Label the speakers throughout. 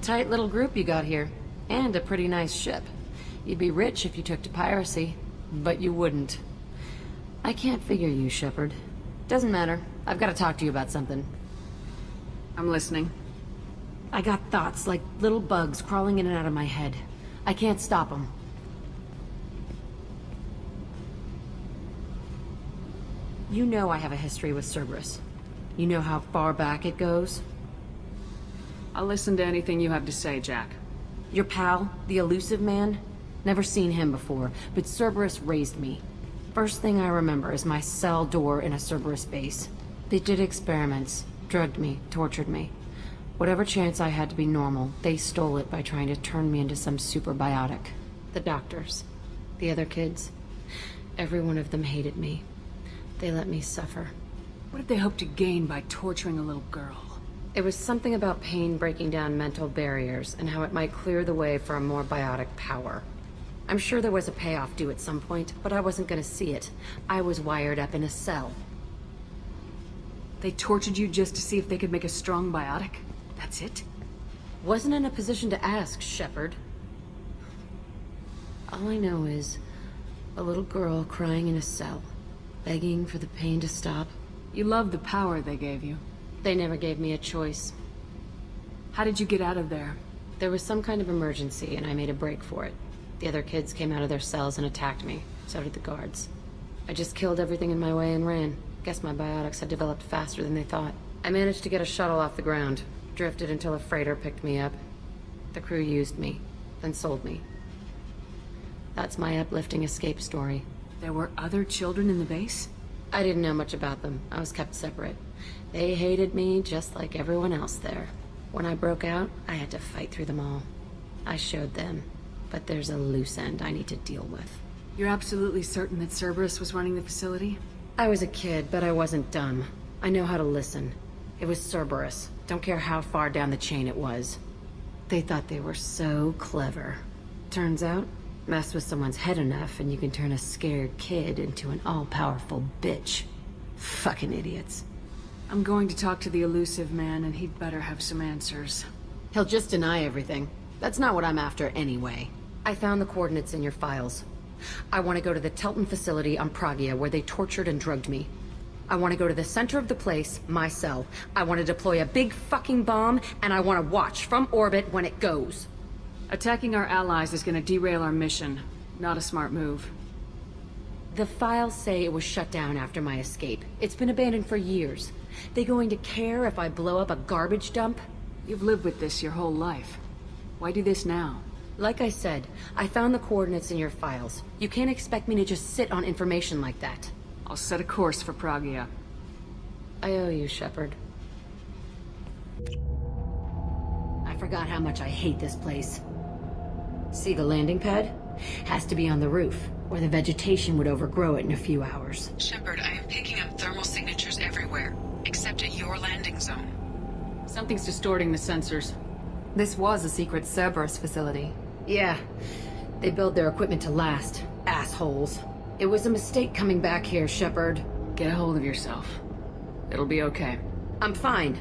Speaker 1: Tight little group you got here. And a pretty nice ship. You'd be rich if you took to piracy, but you wouldn't. I can't figure you, Shepard. Doesn't matter. I've got to talk to you about something.
Speaker 2: I'm listening.
Speaker 1: I got thoughts like little bugs crawling in and out of my head. I can't stop them. You know I have a history with Cerberus. You know how far back it goes?
Speaker 2: I'll listen to anything you have to say, Jack.
Speaker 1: Your pal, the elusive man? Never seen him before, but Cerberus raised me. First thing I remember is my cell door in a Cerberus base. They did experiments, drugged me, tortured me. Whatever chance I had to be normal, they stole it by trying to turn me into some superbiotic. The doctors, the other kids, every one of them hated me. They let me suffer.
Speaker 2: What did they hope to gain by torturing a little girl?
Speaker 1: It was something about pain breaking down mental barriers and how it might clear the way for a more biotic power. I'm sure there was a payoff due at some point, but I wasn't gonna see it. I was wired up in a cell.
Speaker 2: They tortured you just to see if they could make a strong biotic? That's it?
Speaker 1: Wasn't in a position to ask, Shepard. All I know is a little girl crying in a cell, begging for the pain to stop.
Speaker 2: You love the power they gave you.
Speaker 1: They never gave me a choice.
Speaker 2: How did you get out of there?
Speaker 1: There was some kind of emergency, and I made a break for it. The other kids came out of their cells and attacked me. So did the guards. I just killed everything in my way and ran. Guess my biotics had developed faster than they thought. I managed to get a shuttle off the ground. Drifted until a freighter picked me up. The crew used me, then sold me. That's my uplifting escape story.
Speaker 2: There were other children in the base?
Speaker 1: I didn't know much about them. I was kept separate. They hated me just like everyone else there. When I broke out, I had to fight through them all. I showed them, but there's a loose end I need to deal with.
Speaker 2: You're absolutely certain that Cerberus was running the facility?
Speaker 1: I was a kid, but I wasn't dumb. I know how to listen. It was Cerberus. Don't care how far down the chain it was. They thought they were so clever. Turns out, mess with someone's head enough and you can turn a scared kid into an all-powerful bitch. Fucking idiots.
Speaker 2: I'm going to talk to the elusive man, and he'd better have some answers.
Speaker 1: He'll just deny everything. That's not what I'm after anyway. I found the coordinates in your files. I want to go to the Telton facility on Pragia where they tortured and drugged me. I want to go to the center of the place, my cell. I want to deploy a big fucking bomb, and I want to watch from orbit when it goes.
Speaker 2: Attacking our allies is going to derail our mission. Not a smart move.
Speaker 1: The files say it was shut down after my escape. It's been abandoned for years. They going to care if I blow up a garbage dump?
Speaker 2: You've lived with this your whole life. Why do this now?
Speaker 1: Like I said, I found the coordinates in your files. You can't expect me to just sit on information like that.
Speaker 2: I'll set a course for Pragia.
Speaker 1: I owe you, Shepard. I forgot how much I hate this place. See the landing pad? Has to be on the roof, or the vegetation would overgrow it in a few hours.
Speaker 3: Shepard, I am picking up thermal signatures everywhere, except at your landing zone.
Speaker 2: Something's distorting the sensors.
Speaker 4: This was a secret Cerberus facility.
Speaker 1: Yeah, they build their equipment to last. Assholes. It was a mistake coming back here, Shepard.
Speaker 2: Get a hold of yourself. It'll be okay.
Speaker 1: I'm fine.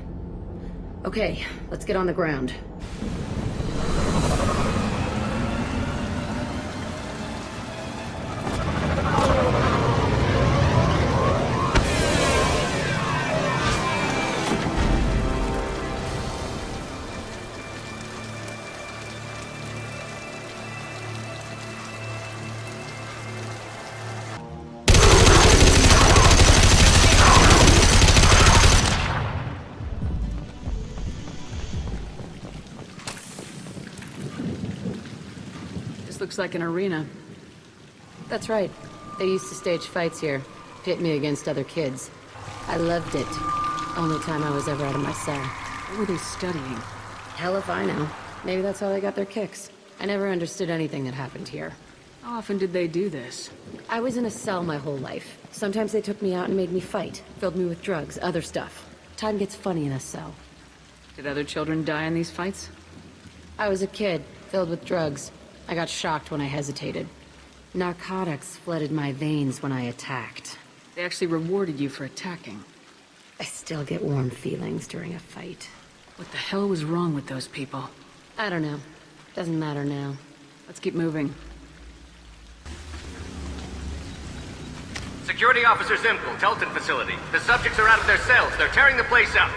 Speaker 1: Okay, let's get on the ground.
Speaker 2: Looks like an arena.
Speaker 1: That's right. They used to stage fights here. Pit me against other kids. I loved it. Only time I was ever out of my cell.
Speaker 2: What were they studying?
Speaker 1: Hell if I know. Maybe that's how they got their kicks. I never understood anything that happened here.
Speaker 2: How often did they do this?
Speaker 1: I was in a cell my whole life. Sometimes they took me out and made me fight. Filled me with drugs, other stuff. Time gets funny in a cell.
Speaker 2: Did other children die in these fights?
Speaker 1: I was a kid, filled with drugs. I got shocked when I hesitated. Narcotics flooded my veins when I attacked.
Speaker 2: They actually rewarded you for attacking.
Speaker 1: I still get warm feelings during a fight.
Speaker 2: What the hell was wrong with those people?
Speaker 1: I don't know. Doesn't matter now.
Speaker 2: Let's keep moving.
Speaker 5: Security Officer Zimkel, Telton facility. The subjects are out of their cells. They're tearing the place up.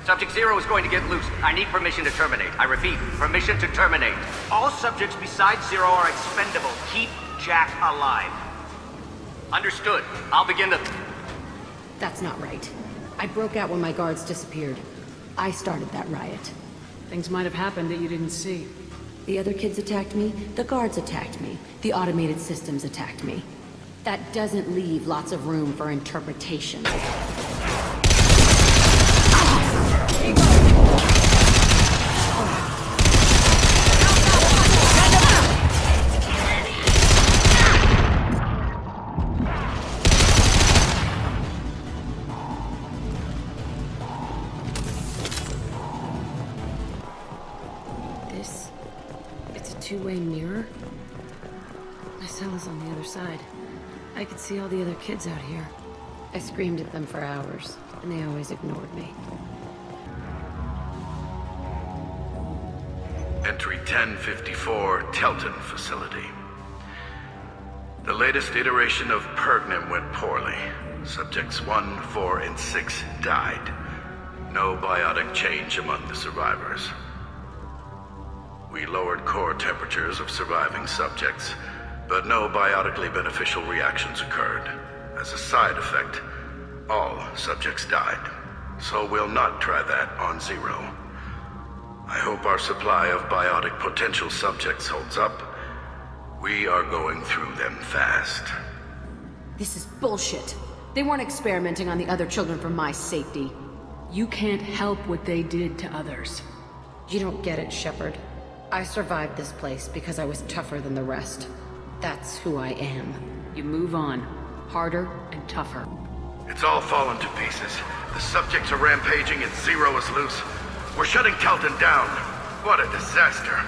Speaker 5: Subject Zero is going to get loose. I need permission to terminate. I repeat, permission to terminate. All subjects besides Zero are expendable. Keep Jack alive. Understood. I'll begin the...
Speaker 1: That's not right. I broke out when my guards disappeared. I started that riot.
Speaker 2: Things might have happened that you didn't see.
Speaker 1: The other kids attacked me, the guards attacked me, the automated systems attacked me. That doesn't leave lots of room for interpretation. It's a two-way mirror. My cell is on the other side. I could see all the other kids out here. I screamed at them for hours, and they always ignored me.
Speaker 6: Entry 1054, Telton facility. The latest iteration of Pergnum went poorly. Subjects 1, 4, and 6 died. No biotic change among the survivors. We lowered core temperatures of surviving subjects, but no biotically beneficial reactions occurred. As a side effect, all subjects died. So we'll not try that on Zero. I hope our supply of biotic potential subjects holds up. We are going through them fast.
Speaker 1: This is bullshit. They weren't experimenting on the other children for my safety.
Speaker 2: You can't help what they did to others.
Speaker 1: You don't get it, Shepard. I survived this place because I was tougher than the rest. That's who I am.
Speaker 2: You move on. Harder and tougher.
Speaker 6: It's all fallen to pieces. The subjects are rampaging and Zero is loose. We're shutting Telton down. What a disaster.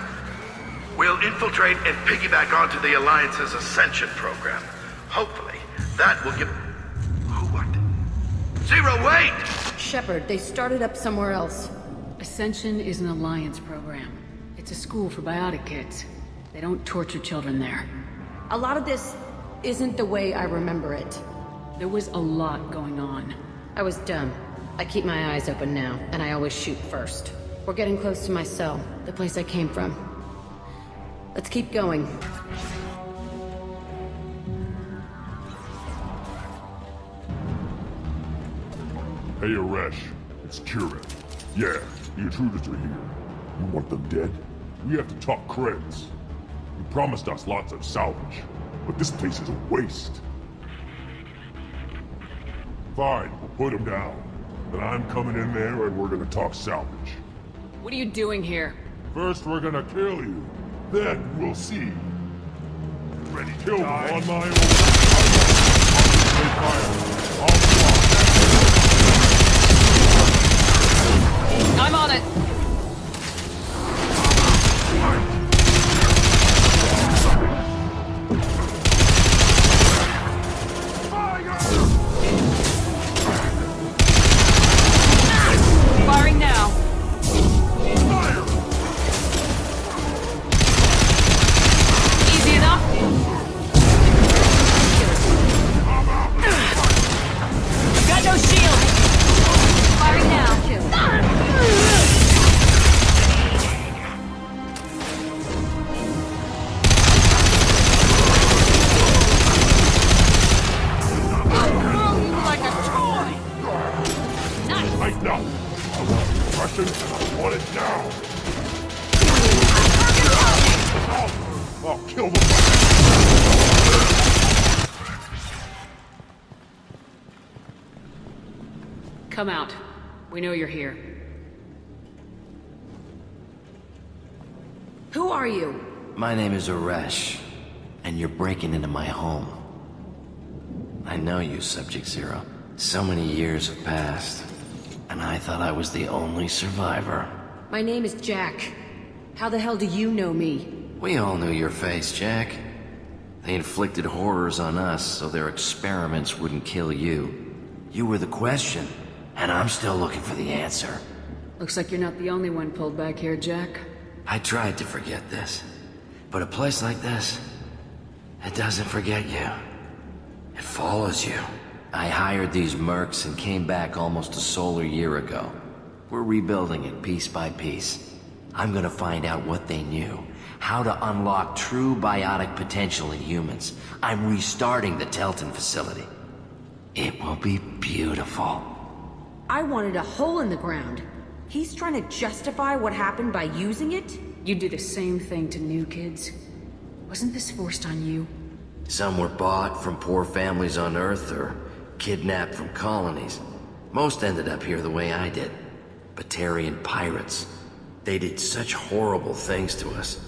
Speaker 6: We'll infiltrate and piggyback onto the Alliance's Ascension program. Hopefully, that will give... Who, what? Zero, wait!
Speaker 1: Shepard, they started up somewhere else.
Speaker 2: Ascension is an Alliance program. It's a school for biotic kids. They don't torture children there.
Speaker 1: A lot of this isn't the way I remember it.
Speaker 2: There was a lot going on.
Speaker 1: I was dumb. I keep my eyes open now, and I always shoot first. We're getting close to my cell, the place I came from. Let's keep going.
Speaker 7: Hey, Aresh. It's Kieran. Yeah, the intruders are here. You want them dead? We have to talk creds. You promised us lots of salvage, but this place is a waste. Fine, we'll put them down. Then I'm coming in there and we're gonna talk salvage.
Speaker 2: What are you doing here?
Speaker 7: First, we're gonna kill you. Then we'll see. Ready to kill them on my own.
Speaker 2: I'm on it! Firing now! Easy enough? Got no shield! Firing now!
Speaker 7: Right now. I want suppression and I want it now. I'll kill them.
Speaker 2: Come out. We know you're here.
Speaker 1: Who are you?
Speaker 8: My name is Aresh, and you're breaking into my home. I know you, Subject Zero. So many years have passed, and I thought I was the only survivor.
Speaker 1: My name is Jack. How the hell do you know me?
Speaker 8: We all knew your face, Jack. They inflicted horrors on us so their experiments wouldn't kill you. You were the question, and I'm still looking for the answer.
Speaker 2: Looks like you're not the only one pulled back here, Jack.
Speaker 8: I tried to forget this. But a place like this, it doesn't forget you. It follows you. I hired these mercs and came back almost a solar year ago. We're rebuilding it piece by piece. I'm gonna find out what they knew. How to unlock true biotic potential in humans. I'm restarting the Telton facility. It will be beautiful.
Speaker 1: I wanted a hole in the ground. He's trying to justify what happened by using it?
Speaker 2: You do the same thing to new kids. Wasn't this forced on you?
Speaker 8: Some were bought from poor families on Earth or kidnapped from colonies. Most ended up here the way I did. Batarian pirates. They did such horrible things to us.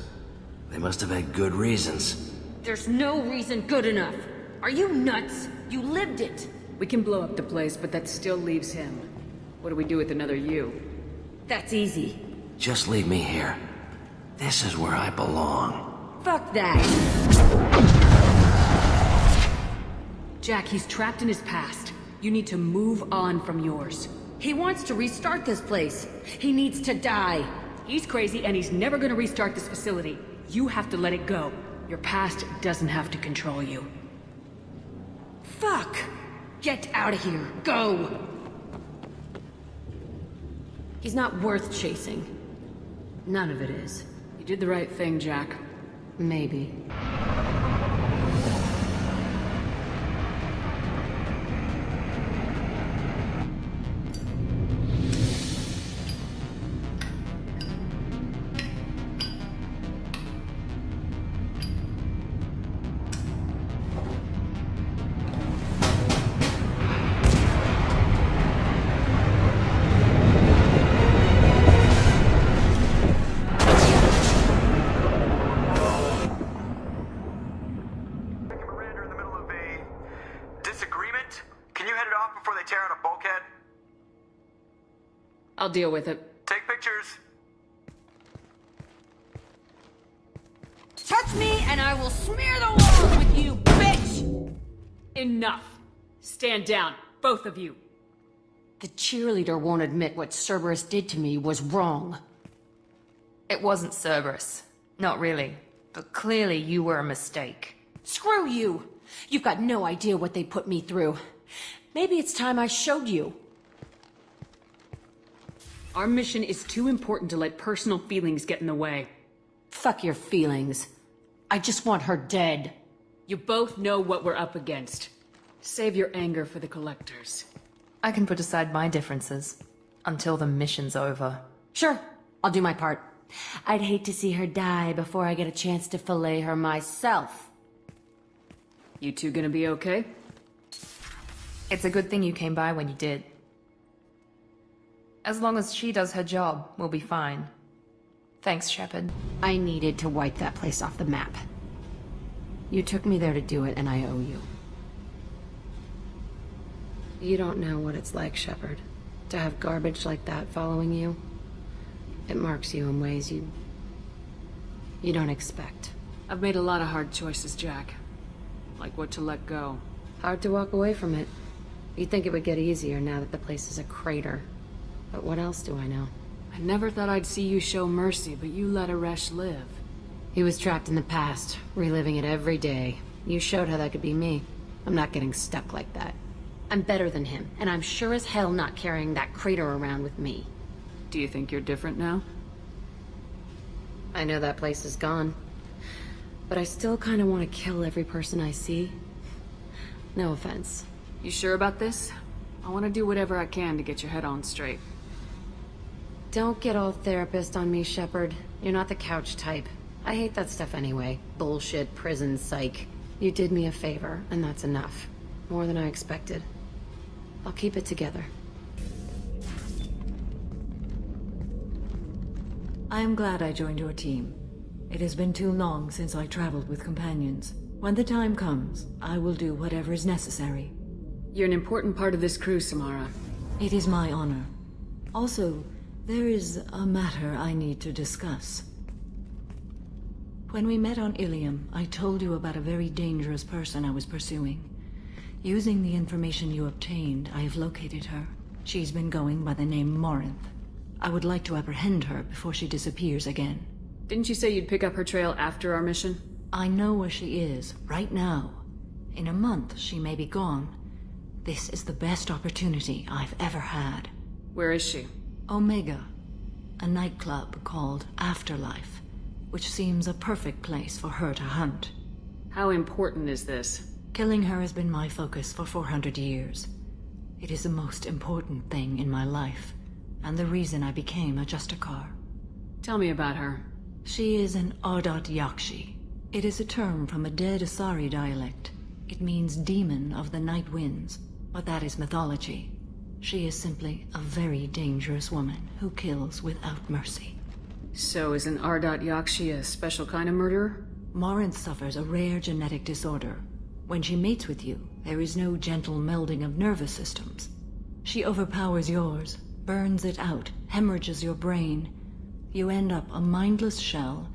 Speaker 8: They must have had good reasons.
Speaker 1: There's no reason good enough. Are you nuts? You lived it.
Speaker 2: We can blow up the place, but that still leaves him. What do we do with another you?
Speaker 1: That's easy.
Speaker 8: Just leave me here. This is where I belong.
Speaker 1: Fuck that.
Speaker 2: Jack, he's trapped in his past. You need to move on from yours.
Speaker 1: He wants to restart this place. He needs to die.
Speaker 2: He's crazy and he's never gonna restart this facility. You have to let it go. Your past doesn't have to control you.
Speaker 1: Fuck! Get out of here. Go! He's not worth chasing. None of it is.
Speaker 2: You did the right thing, Jack.
Speaker 1: Maybe.
Speaker 2: I'll deal with it.
Speaker 5: Take pictures.
Speaker 1: Touch me and I will smear the walls with you, bitch!
Speaker 2: Enough. Stand down, both of you.
Speaker 1: The cheerleader won't admit what Cerberus did to me was wrong.
Speaker 4: It wasn't Cerberus. Not really. But clearly you were a mistake.
Speaker 1: Screw you! You've got no idea what they put me through. Maybe it's time I showed you.
Speaker 2: Our mission is too important to let personal feelings get in the way.
Speaker 1: Fuck your feelings. I just want her dead.
Speaker 2: You both know what we're up against. Save your anger for the collectors.
Speaker 4: I can put aside my differences until the mission's over.
Speaker 1: Sure, I'll do my part. I'd hate to see her die before I get a chance to fillet her myself.
Speaker 2: You two gonna be okay?
Speaker 4: It's a good thing you came by when you did. As long as she does her job, we'll be fine. Thanks, Shepard.
Speaker 1: I needed to wipe that place off the map. You took me there to do it, and I owe you. You don't know what it's like, Shepard, to have garbage like that following you. It marks you in ways you don't expect.
Speaker 2: I've made a lot of hard choices, Jack. Like what to let go.
Speaker 1: Hard to walk away from it. You'd think it would get easier now that the place is a crater. But what else do I know?
Speaker 2: I never thought I'd see you show mercy, but you let Aresh live.
Speaker 1: He was trapped in the past, reliving it every day. You showed how that could be me. I'm not getting stuck like that. I'm better than him, and I'm sure as hell not carrying that crater around with me.
Speaker 2: Do you think you're different now?
Speaker 1: I know that place is gone. But I still kind of want to kill every person I see. No offense.
Speaker 2: You sure about this? I want to do whatever I can to get your head on straight.
Speaker 1: Don't get all therapist on me, Shepard. You're not the couch type. I hate that stuff anyway. Bullshit, prison, psych. You did me a favor, and that's enough. More than I expected. I'll keep it together.
Speaker 9: I am glad I joined your team. It has been too long since I traveled with companions. When the time comes, I will do whatever is necessary.
Speaker 2: You're an important part of this crew, Samara.
Speaker 9: It is my honor. Also, there is a matter I need to discuss. When we met on Ilium, I told you about a very dangerous person I was pursuing. Using the information you obtained, I have located her. She's been going by the name Morinth. I would like to apprehend her before she disappears again.
Speaker 2: Didn't you say you'd pick up her trail after our mission?
Speaker 9: I know where she is, right now. In a month, she may be gone. This is the best opportunity I've ever had.
Speaker 2: Where is she?
Speaker 9: Omega, a nightclub called Afterlife, which seems a perfect place for her to hunt.
Speaker 2: How important is this?
Speaker 9: Killing her has been my focus for 400 years. It is the most important thing in my life, and the reason I became a Justicar.
Speaker 2: Tell me about her.
Speaker 9: She is an Ardat Yakshi. It is a term from a dead Asari dialect. It means demon of the night winds, but that is mythology. She is simply a very dangerous woman who kills without mercy.
Speaker 2: So is an Ardat Yakshi a special kind of murderer?
Speaker 9: Morinth suffers a rare genetic disorder. When she mates with you, there is no gentle melding of nervous systems. She overpowers yours, burns it out, hemorrhages your brain. You end up a mindless shell,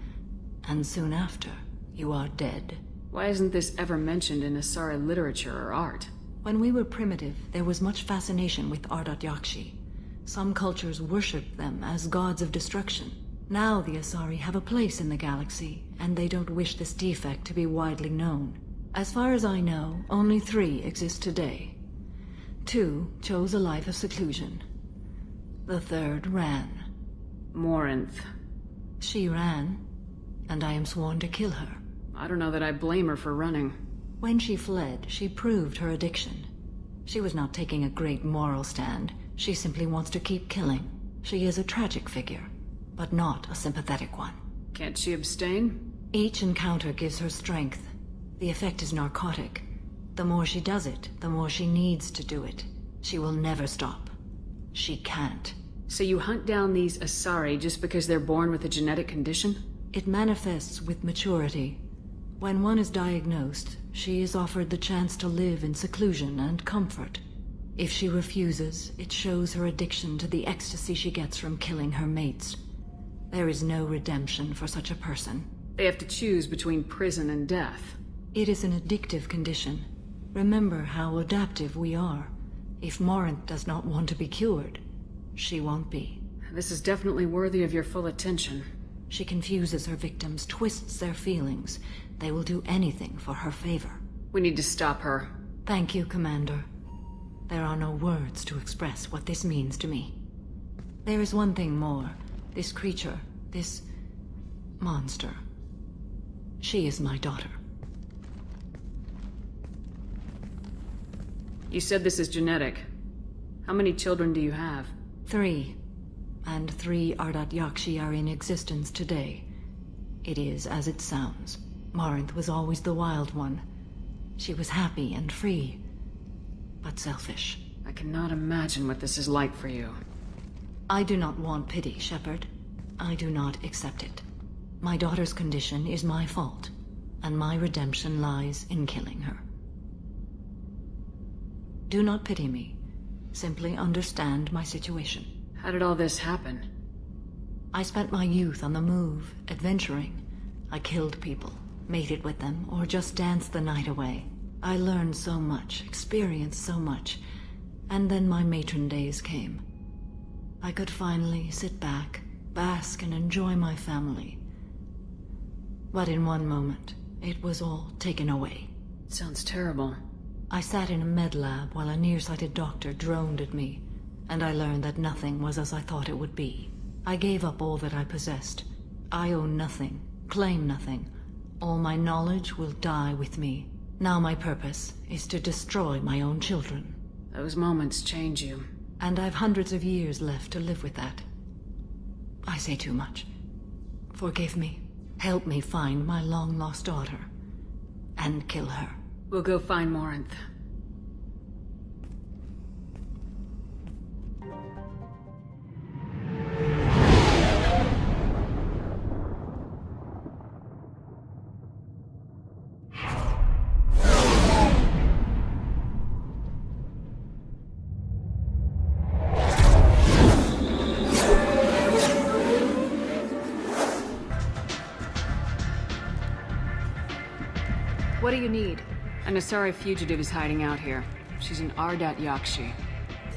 Speaker 9: and soon after, you are dead.
Speaker 2: Why isn't this ever mentioned in Asari literature or art?
Speaker 9: When we were primitive, there was much fascination with Ardat Yakshi. Some cultures worshipped them as gods of destruction. Now the Asari have a place in the galaxy, and they don't wish this defect to be widely known. As far as I know, only 3 exist today. 2 chose a life of seclusion. The 3rd ran.
Speaker 2: Morinth.
Speaker 9: She ran, and I am sworn to kill her.
Speaker 2: I don't know that I blame her for running.
Speaker 9: When she fled, she proved her addiction. She was not taking a great moral stand. She simply wants to keep killing. She is a tragic figure, but not a sympathetic one.
Speaker 2: Can't she abstain?
Speaker 9: Each encounter gives her strength. The effect is narcotic. The more she does it, the more she needs to do it. She will never stop. She can't.
Speaker 2: So you hunt down these Asari just because they're born with a genetic condition?
Speaker 9: It manifests with maturity. When one is diagnosed, she is offered the chance to live in seclusion and comfort. If she refuses, it shows her addiction to the ecstasy she gets from killing her mates. There is no redemption for such a person.
Speaker 2: They have to choose between prison and death.
Speaker 9: It is an addictive condition. Remember how adaptive we are. If Morinth does not want to be cured, she won't be.
Speaker 2: This is definitely worthy of your full attention.
Speaker 9: She confuses her victims, twists their feelings. They will do anything for her favor.
Speaker 2: We need to stop her.
Speaker 9: Thank you, Commander. There are no words to express what this means to me. There is one thing more. This creature, this monster. She is my daughter.
Speaker 2: You said this is genetic. How many children do you have?
Speaker 9: 3. And 3 Ardat Yakshi are in existence today. It is as it sounds. Morinth was always the wild one. She was happy and free, but selfish.
Speaker 2: I cannot imagine what this is like for you.
Speaker 9: I do not want pity, Shepard. I do not accept it. My daughter's condition is my fault, and my redemption lies in killing her. Do not pity me. Simply understand my situation.
Speaker 2: How did all this happen?
Speaker 9: I spent my youth on the move, adventuring. I killed people, mated with them, or just danced the night away. I learned so much, experienced so much, and then my matron days came. I could finally sit back, bask and enjoy my family. But in one moment, it was all taken away.
Speaker 2: It sounds terrible.
Speaker 9: I sat in a med lab while a nearsighted doctor droned at me, and I learned that nothing was as I thought it would be. I gave up all that I possessed. I own nothing, claim nothing. All my knowledge will die with me. Now my purpose is to destroy my own children.
Speaker 2: Those moments change you.
Speaker 9: And I've hundreds of years left to live with that. I say too much. Forgive me. Help me find my long-lost daughter. And kill her.
Speaker 2: We'll go find Morinth. What do you need? An Asari fugitive is hiding out here. She's an Ardat Yakshi.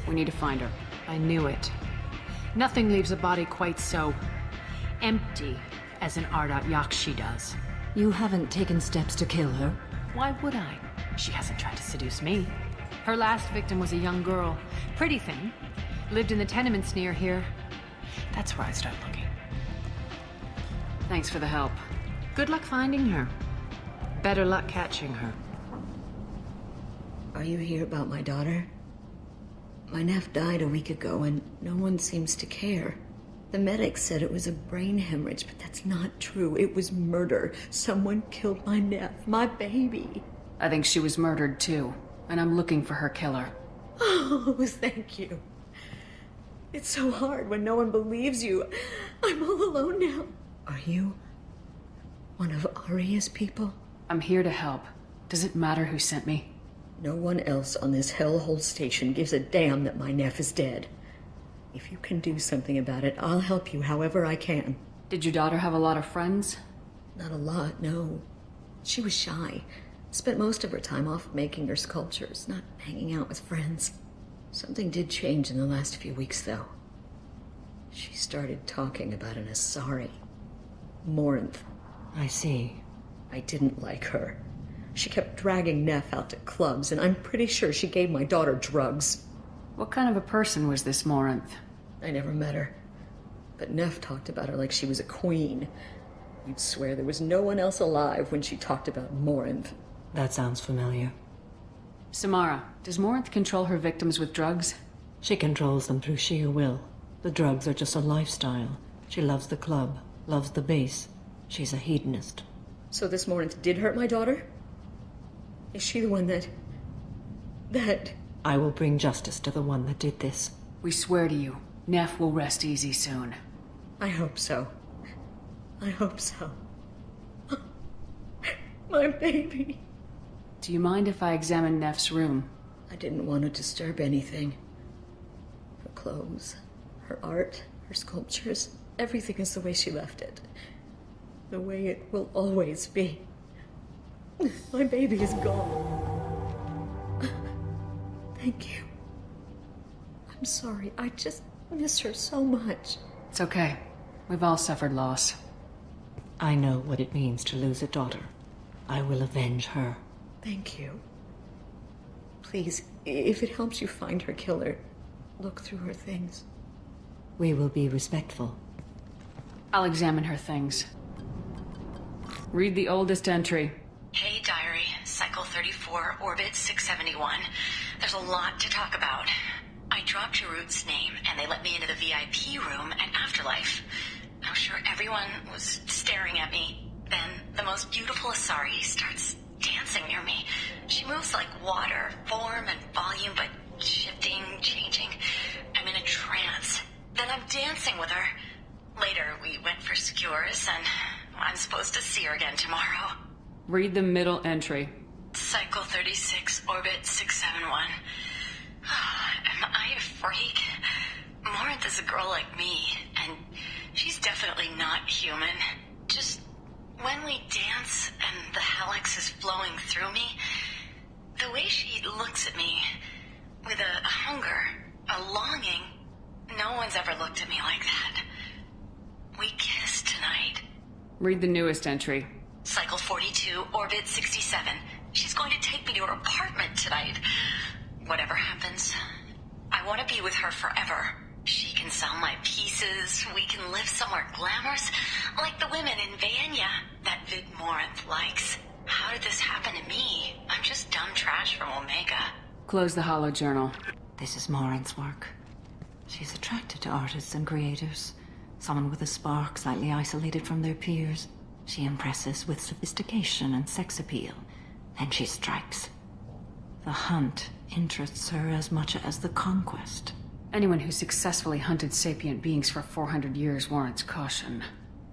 Speaker 2: We need to find her.
Speaker 1: I knew it. Nothing leaves a body quite so empty
Speaker 2: as an Ardot Yakshi does.
Speaker 9: You haven't taken steps to kill her?
Speaker 2: Why would I? She hasn't tried to seduce me. Her last victim was a young girl. Pretty thing. Lived in the tenements near here. That's where I start looking. Thanks for the help. Good luck finding her. Better luck catching her.
Speaker 10: Are you here about my daughter? My nephew died a week ago and no one seems to care. The medics said it was a brain hemorrhage, but that's not true. It was murder. Someone killed my nephew, my baby.
Speaker 2: I think she was murdered too, and I'm looking for her killer.
Speaker 10: Oh, thank you. It's so hard when no one believes you. I'm all alone now. Are you one of Aria's people?
Speaker 2: I'm here to help. Does it matter who sent me?
Speaker 10: No one else on this hellhole station gives a damn that my nephew is dead. If you can do something about it, I'll help you however I can.
Speaker 2: Did your daughter have a lot of friends?
Speaker 10: Not a lot, no. She was shy. Spent most of her time off making her sculptures, not hanging out with friends. Something did change in the last few weeks, though. She started talking about an Asari. Morinth.
Speaker 9: I see.
Speaker 10: I didn't like her. She kept dragging Neff out to clubs, and I'm pretty sure she gave my daughter drugs.
Speaker 2: What kind of a person was this Morinth?
Speaker 10: I never met her. But Neff talked about her like she was a queen. You'd swear there was no one else alive when she talked about Morinth.
Speaker 9: That sounds familiar.
Speaker 2: Samara, does Morinth control her victims with drugs?
Speaker 9: She controls them through sheer will. The drugs are just a lifestyle. She loves the club, loves the base. She's a hedonist.
Speaker 10: So this Morinth did hurt my daughter? Is she the one that...
Speaker 9: I will bring justice to the one that did this.
Speaker 2: We swear to you, Neff will rest easy soon.
Speaker 10: I hope so. I hope so. My baby.
Speaker 2: Do you mind if I examine Neff's room?
Speaker 10: I didn't want to disturb anything. Her clothes, her art, her sculptures, everything is the way she left it. The way it will always be. My baby is gone. Thank you. I'm sorry. I just miss her so much.
Speaker 2: It's okay. We've all suffered loss.
Speaker 9: I know what it means to lose a daughter. I will avenge her.
Speaker 10: Thank you. Please, if it helps you find her killer, look through her things.
Speaker 9: We will be respectful.
Speaker 2: I'll examine her things. Read the oldest entry.
Speaker 11: Hey, Diary. Cycle 34, Orbit 671. There's a lot to talk about. I dropped Jarut's name, and they let me into the VIP room at Afterlife. I'm sure everyone was staring at me. Then the most beautiful Asari starts dancing near me. She moves like water, form and volume, but shifting, changing. I'm in a trance. Then I'm dancing with her. Later, we went for skewers, and I'm supposed to see her again tomorrow.
Speaker 2: Read the middle entry.
Speaker 11: Cycle 36, Orbit 671. Am I a freak? Morinth is a girl like me, and she's definitely not human. Just when we dance and the helix is flowing through me, the way she looks at me with a hunger, a longing, no one's ever looked at me like that. We kissed tonight.
Speaker 2: Read the newest entry.
Speaker 11: Cycle 42, Orbit 67. She's going to take me to her apartment tonight. Whatever happens, I want to be with her forever. She can sell my pieces. We can live somewhere glamorous, like the women in Vanya that Vid Morinth likes. How did this happen to me? I'm just dumb trash from Omega.
Speaker 2: Close the hollow journal.
Speaker 9: This is Morinth's work. She's attracted to artists and creators. Someone with a spark, slightly isolated from their peers. She impresses with sophistication and sex appeal. Then she strikes. The hunt interests her as much as the conquest.
Speaker 2: Anyone who successfully hunted sapient beings for 400 years warrants caution.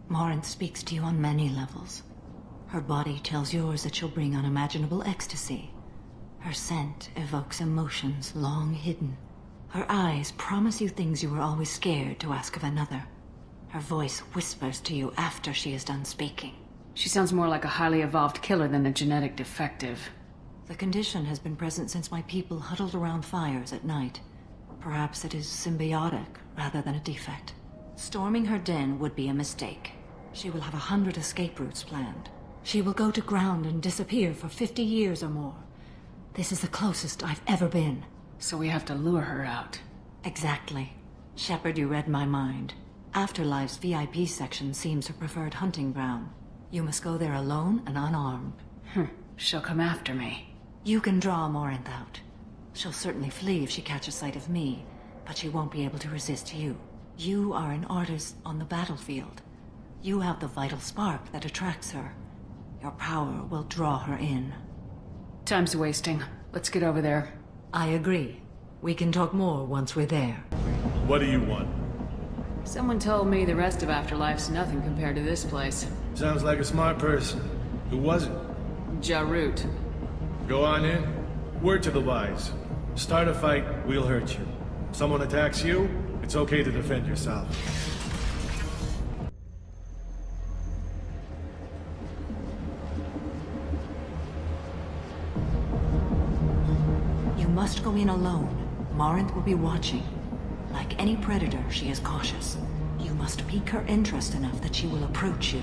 Speaker 9: Morinth speaks to you on many levels. Her body tells yours that she'll bring unimaginable ecstasy. Her scent evokes emotions long hidden. Her eyes promise you things you were always scared to ask of another. Her voice whispers to you after she is done speaking.
Speaker 2: She sounds more like a highly evolved killer than a genetic defective.
Speaker 9: The condition has been present since my people huddled around fires at night. Perhaps it is symbiotic rather than a defect. Storming her den would be a mistake. She will have 100 escape routes planned. She will go to ground and disappear for 50 years or more. This is the closest I've ever been.
Speaker 2: So we have to lure her out.
Speaker 9: Exactly. Shepard, you read my mind. Afterlife's VIP section seems her preferred hunting ground. You must go there alone and unarmed.
Speaker 2: She'll come after me.
Speaker 9: You can draw Morinth out. She'll certainly flee if she catches sight of me, but she won't be able to resist you. You are an artist on the battlefield. You have the vital spark that attracts her. Your power will draw her in.
Speaker 2: Time's wasting. Let's get over there.
Speaker 9: I agree. We can talk more once we're there.
Speaker 12: What do you want?
Speaker 2: Someone told me the rest of Afterlife's nothing compared to this place.
Speaker 12: Sounds like a smart person. Who was it?
Speaker 2: Jarut.
Speaker 12: Go on in. Word to the wise. Start a fight, we'll hurt you. Someone attacks you, it's okay to defend yourself.
Speaker 9: You must go in alone. Morinth will be watching. Like any predator, she is cautious. You must pique her interest enough that she will approach you.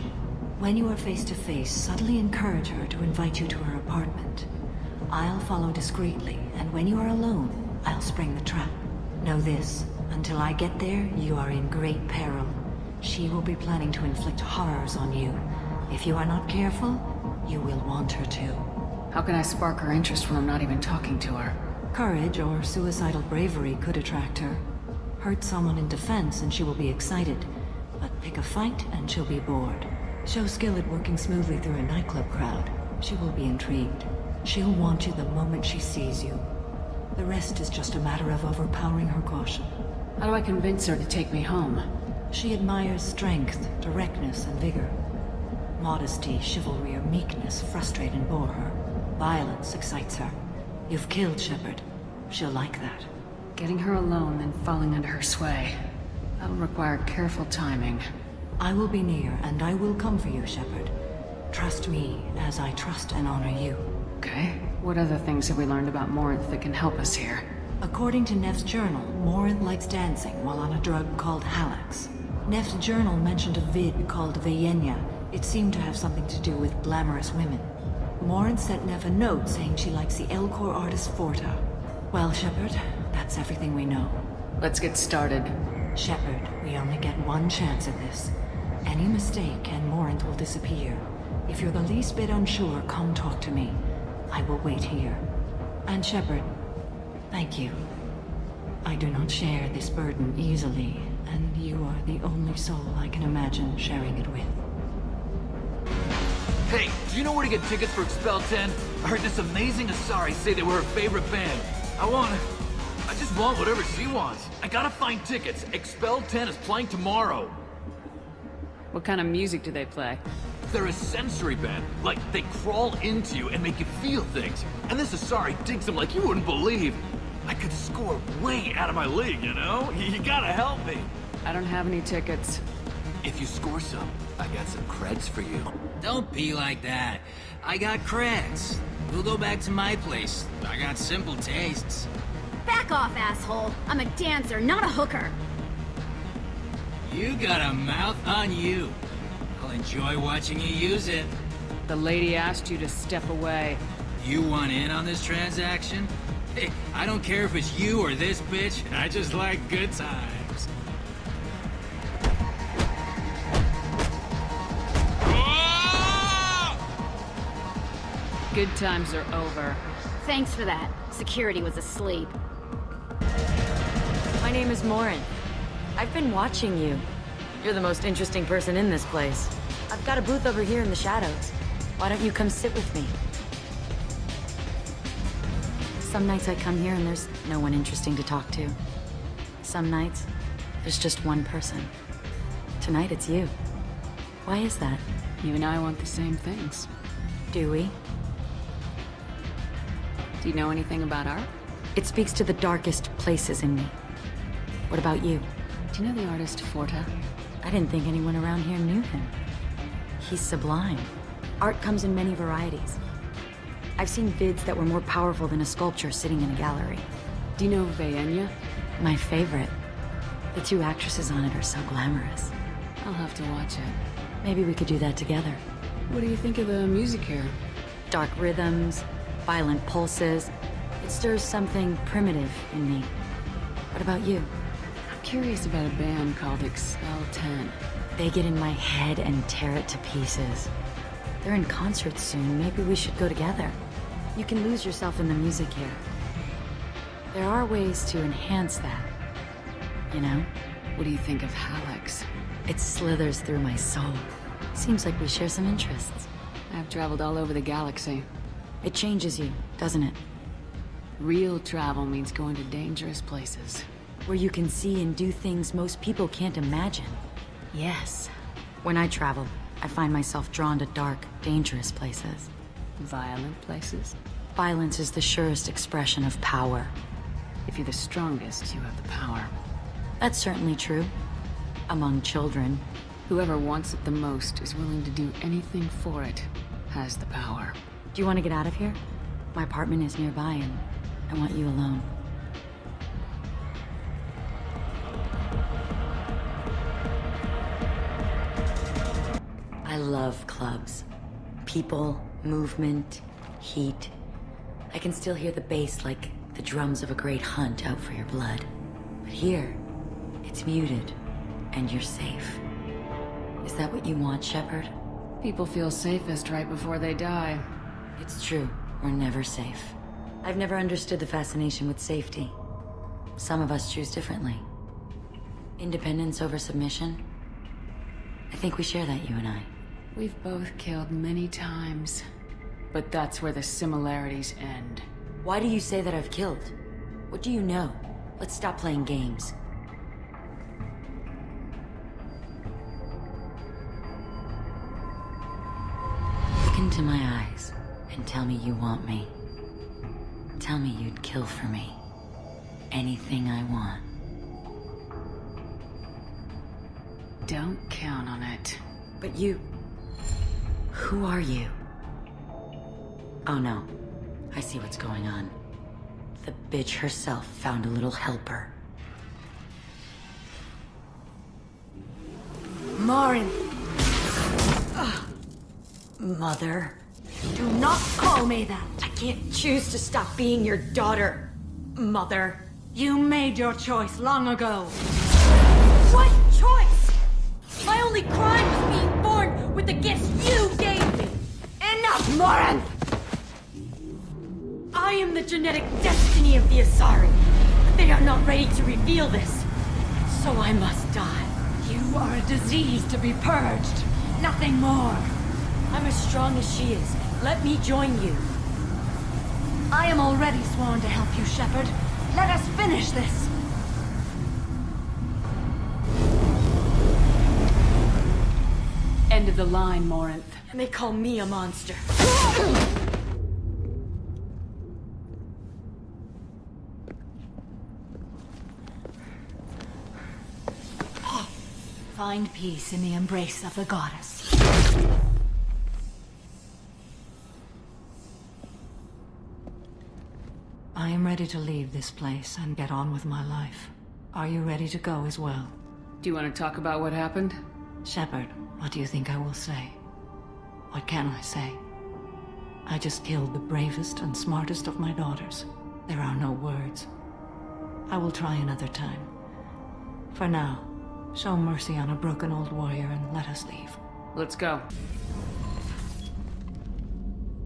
Speaker 9: When you are face to face, subtly encourage her to invite you to her apartment. I'll follow discreetly, and when you are alone, I'll spring the trap. Know this, until I get there, you are in great peril. She will be planning to inflict horrors on you. If you are not careful, you will want her to.
Speaker 2: How can I spark her interest when I'm not even talking to her?
Speaker 9: Courage or suicidal bravery could attract her. Hurt someone in defense and she will be excited, but pick a fight and she'll be bored. Show skill at working smoothly through a nightclub crowd. She will be intrigued. She'll want you the moment she sees you. The rest is just a matter of overpowering her caution.
Speaker 2: How do I convince her to take me home?
Speaker 9: She admires strength, directness, and vigor. Modesty, chivalry, or meekness frustrate and bore her. Violence excites her. You've killed Shepard. She'll like that.
Speaker 2: Getting her alone, then falling under her sway. That'll require careful timing.
Speaker 9: I will be near, and I will come for you, Shepard. Trust me, as I trust and honor you.
Speaker 2: Okay. What other things have we learned about Morinth that can help us here?
Speaker 9: According to Neff's journal, Morinth likes dancing while on a drug called Halax. Neff's journal mentioned a vid called Vayenya. It seemed to have something to do with glamorous women. Morinth sent Neff a note saying she likes the Elcor artist Forta. Well, Shepard, that's everything we know.
Speaker 2: Let's get started.
Speaker 9: Shepard, we only get one chance at this. Any mistake and Morinth will disappear. If you're the least bit unsure, come talk to me. I will wait here. And Shepard, thank you. I do not share this burden easily, and you are the only soul I can imagine sharing it with.
Speaker 13: Hey, do you know where to get tickets for Expel 10? I heard this amazing Asari say they were her favorite band. I just want whatever she wants. I gotta find tickets. Expel 10 is playing tomorrow.
Speaker 2: What kind of music do they play?
Speaker 13: They're a sensory band. Like, they crawl into you and make you feel things. And this Asari digs them like you wouldn't believe. I could score way out of my league, you know? You gotta help me.
Speaker 2: I don't have any tickets.
Speaker 13: If you score some, I got some creds for you.
Speaker 14: Don't be like that. I got creds. We'll go back to my place. I got simple tastes.
Speaker 15: Back off, asshole. I'm a dancer, not a hooker.
Speaker 14: You got a mouth on you. I'll enjoy watching you use it.
Speaker 2: The lady asked you to step away.
Speaker 14: You want in on this transaction? Hey, I don't care if it's you or this bitch. I just like good times.
Speaker 2: Good times are over.
Speaker 15: Thanks for that. Security was asleep.
Speaker 16: My name is Morinth. I've been watching you. You're the most interesting person in this place. I've got a booth over here in the shadows. Why don't you come sit with me? Some nights I come here and there's no one interesting to talk to. Some nights, there's just one person. Tonight it's you. Why is that?
Speaker 2: You and I want the same things.
Speaker 16: Do we?
Speaker 2: Do you know anything about art?
Speaker 16: It speaks to the darkest places in me. What about you?
Speaker 2: Do you know the artist Forta?
Speaker 16: I didn't think anyone around here knew him. He's sublime. Art comes in many varieties. I've seen vids that were more powerful than a sculpture sitting in a gallery.
Speaker 2: Do you know Vayenya?
Speaker 16: My favorite. The two actresses on it are so glamorous.
Speaker 2: I'll have to watch it.
Speaker 16: Maybe we could do that together.
Speaker 2: What do you think of the music here?
Speaker 16: Dark rhythms, violent pulses. It stirs something primitive in me. What about you?
Speaker 2: I'm curious about a band called Expel 10.
Speaker 16: They get in my head and tear it to pieces. They're in concert soon. Maybe we should go together. You can lose yourself in the music here. There are ways to enhance that. You know?
Speaker 2: What do you think of Hallex?
Speaker 16: It slithers through my soul. Seems like we share some interests.
Speaker 2: I've traveled all over the galaxy.
Speaker 16: It changes you, doesn't it?
Speaker 2: Real travel means going to dangerous places.
Speaker 16: Where you can see and do things most people can't imagine. Yes. When I travel, I find myself drawn to dark, dangerous places.
Speaker 2: Violent places?
Speaker 16: Violence is the surest expression of power.
Speaker 2: If you're the strongest, you have the power.
Speaker 16: That's certainly true. Among children.
Speaker 2: Whoever wants it the most is willing to do anything for it, has the power.
Speaker 16: Do you want to get out of here? My apartment is nearby and I want you alone. I love clubs. People, movement, heat. I can still hear the bass like the drums of a great hunt out for your blood. But here, it's muted, and you're safe. Is that what you want, Shepard?
Speaker 2: People feel safest right before they die.
Speaker 16: It's true. We're never safe. I've never understood the fascination with safety. Some of us choose differently. Independence over submission? I think we share that, you and I.
Speaker 2: We've both killed many times. But that's where the similarities end.
Speaker 16: Why do you say that I've killed? What do you know? Let's stop playing games. Look into my eyes and tell me you want me. Tell me you'd kill for me. Anything I want.
Speaker 2: Don't count on it.
Speaker 16: But you... Who are you? Oh no. I see what's going on. The bitch herself found a little helper. Marin! Mother. Do not call me that! I can't choose to stop being your daughter. Mother. You made your choice long ago. What choice? My only crime was being born with the gifts you gave me. Enough, Morin! I am the genetic destiny of the Asari. But they are not ready to reveal this. So I must die. You are a disease to be purged. Nothing more. I'm as strong as she is. Let me join you. I am already sworn to help you, Shepard. Let us finish this.
Speaker 2: End of the line, Morinth.
Speaker 16: And they call me a monster. Find peace in the embrace of the goddess. I am ready to leave this place and get on with my life. Are you ready to go as well?
Speaker 2: Do you want to talk about what happened?
Speaker 16: Shepard, what do you think I will say? What can I say? I just killed the bravest and smartest of my daughters. There are no words. I will try another time. For now, show mercy on a broken old warrior and let us leave.
Speaker 2: Let's go.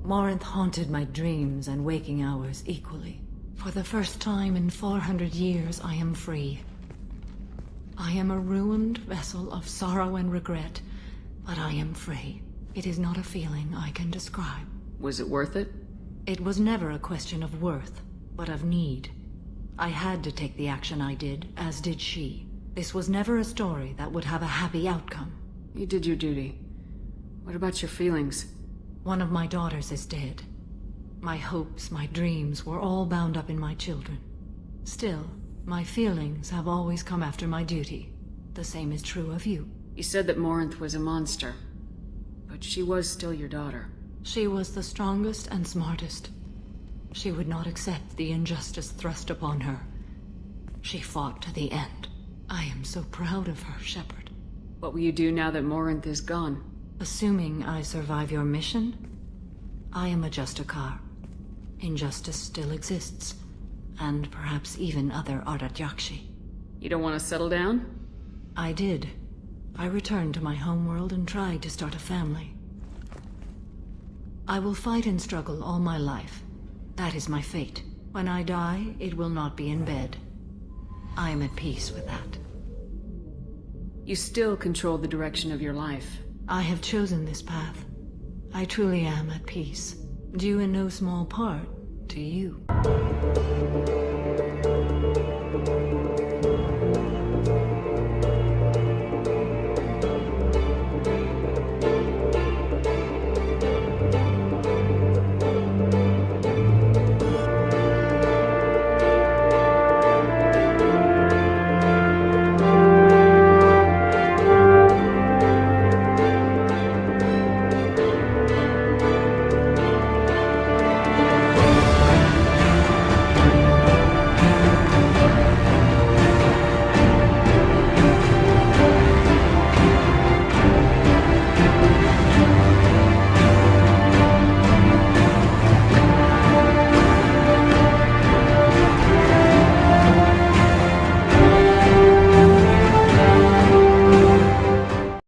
Speaker 9: Morinth haunted my dreams and waking hours equally. For the first time in 400 years, I am free. I am a ruined vessel of sorrow and regret, but I am free. It is not a feeling I can describe.
Speaker 2: Was it worth it?
Speaker 9: It was never a question of worth, but of need. I had to take the action I did, as did she. This was never a story that would have a happy outcome.
Speaker 2: You did your duty. What about your feelings?
Speaker 9: One of my daughters is dead. My hopes, my dreams were all bound up in my children. Still, my feelings have always come after my duty. The same is true of you.
Speaker 2: You said that Morinth was a monster, but she was still your daughter.
Speaker 9: She was the strongest and smartest. She would not accept the injustice thrust upon her. She fought to the end. I am so proud of her, Shepard.
Speaker 17: What will you do now that Morinth is gone?
Speaker 9: Assuming I survive your mission, I am a Justicar. Injustice still exists, and perhaps even other Ardajakshi.
Speaker 17: You don't want to settle down?
Speaker 9: I did. I returned to my homeworld and tried to start a family. I will fight and struggle all my life. That is my fate. When I die, it will not be in bed. I am at peace with that.
Speaker 17: You still control the direction of your life.
Speaker 9: I have chosen this path. I truly am at peace, due in no small part to you.